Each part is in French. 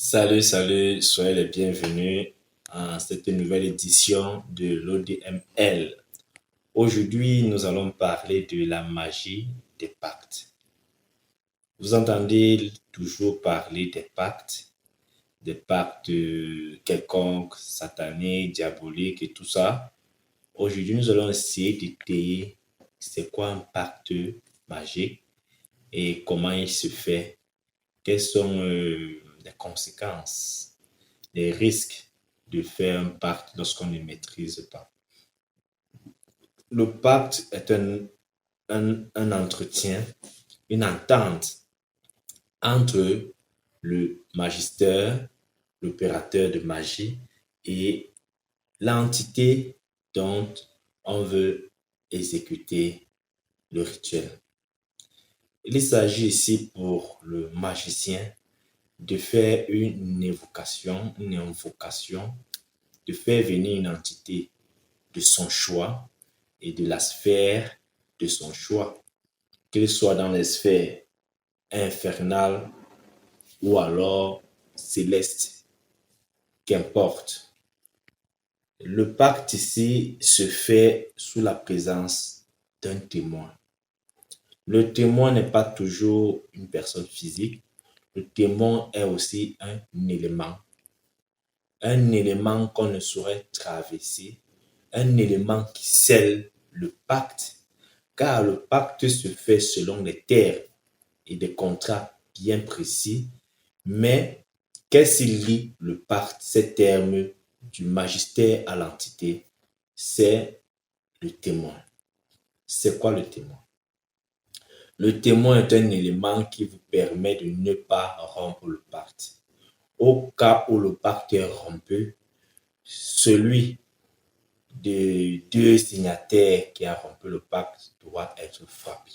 Salut, soyez les bienvenus à cette nouvelle édition de l'ODML. Aujourd'hui, nous allons parler de la magie des pactes. Vous entendez toujours parler des pactes quelconques, satanés, diaboliques et tout ça. Aujourd'hui, nous allons essayer d'étayer c'est quoi un pacte magique et comment il se fait, quelles sont les conséquences, les risques de faire un pacte lorsqu'on ne maîtrise pas. Le pacte est un entretien, une entente entre le magistère, l'opérateur de magie et l'entité dont on veut exécuter le rituel. Il s'agit ici pour le magicien de faire une invocation, de faire venir une entité de son choix et de la sphère de son choix, qu'elle soit dans les sphères infernales ou alors célestes, qu'importe. Le pacte ici se fait sous la présence d'un témoin. Le témoin n'est pas toujours une personne physique. Le témoin est aussi un élément qu'on ne saurait traverser, un élément qui scelle le pacte, car le pacte se fait selon des termes et des contrats bien précis, mais qu'est-ce qui lie le pacte, ces termes du magistère à l'entité? C'est le témoin. C'est quoi le témoin? Le témoin est un élément qui vous permet de ne pas rompre le pacte. Au cas où le pacte est rompu, celui des deux signataires qui a rompu le pacte doit être frappé.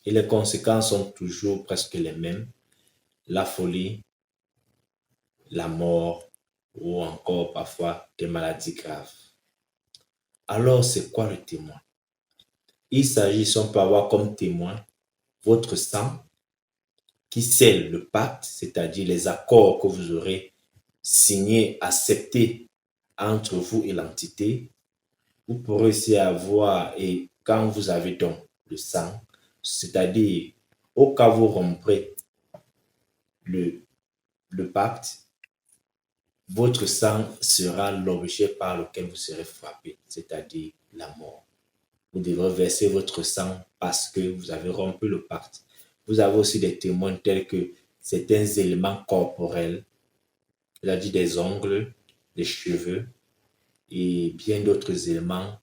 Et les conséquences sont toujours presque les mêmes. La folie, la mort ou encore parfois des maladies graves. Alors, c'est quoi le témoin? Il s'agit, si on peut avoir comme témoin, votre sang qui scelle le pacte, c'est-à-dire les accords que vous aurez signés, acceptés entre vous et l'entité. Vous pourrez aussi avoir, et quand vous avez donc le sang, c'est-à-dire au cas où vous romprez le pacte, votre sang sera l'objet par lequel vous serez frappé, c'est-à-dire la mort. Vous devrez verser votre sang parce que vous avez rompu le pacte. Vous avez aussi des témoins tels que certains éléments corporels, c'est-à-dire des ongles, des cheveux et bien d'autres éléments.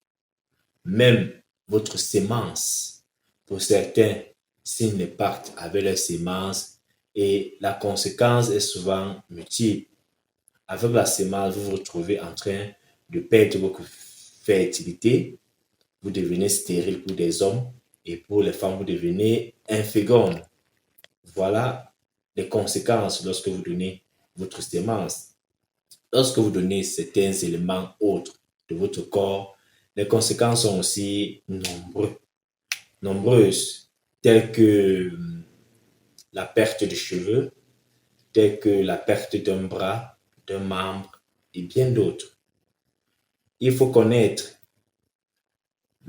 Même votre sémence, pour certains, signent les pactes avec leur sémence et la conséquence est souvent multiple. Avec la sémence, vous vous retrouvez en train de perdre votre fertilité, vous devenez stérile pour des hommes et pour les femmes, vous devenez inféconde. Voilà les conséquences lorsque vous donnez votre sémence. Lorsque vous donnez certains éléments autres de votre corps, les conséquences sont aussi nombreuses, telles que la perte de cheveux, telles que la perte d'un bras, d'un membre et bien d'autres. Il faut connaître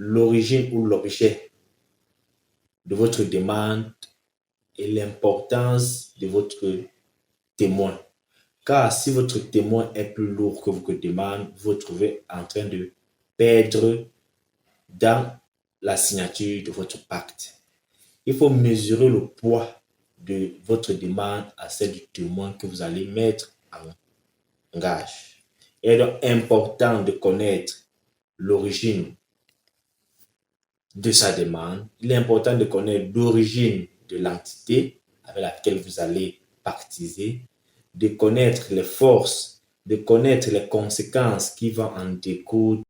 l'origine ou l'objet de votre demande et l'importance de votre témoin. Car si votre témoin est plus lourd que votre demande, vous vous trouvez en train de perdre dans la signature de votre pacte. Il faut mesurer le poids de votre demande à celle du témoin que vous allez mettre en gage. Il est donc important de connaître l'origine de sa demande. Il est important de connaître l'origine de l'entité avec laquelle vous allez pactiser, de connaître les forces, de connaître les conséquences qui vont en découdre